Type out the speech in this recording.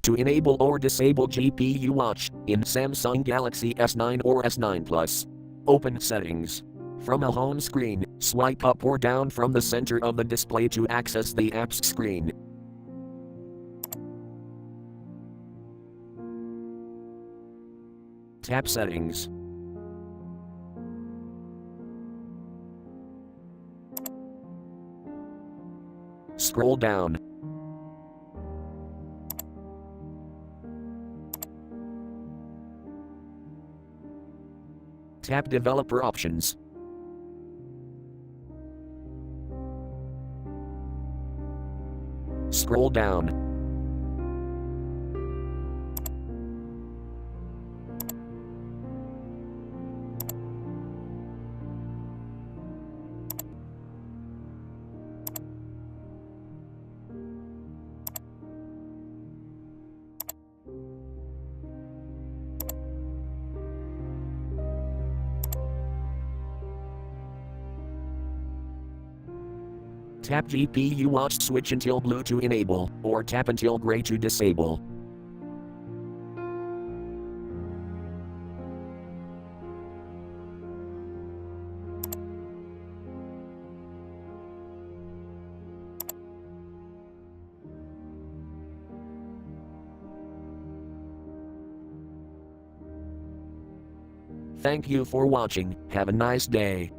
To enable or disable GPU watch in Samsung Galaxy S9 or S9 Plus, open Settings. From a home screen, swipe up or down from the center of the display to access the apps screen. Tap Settings. Scroll down. Tap Developer Options. Scroll down. Tap GPU watch switch until blue to enable, or tap until gray to disable. Thank you for watching. Have a nice day.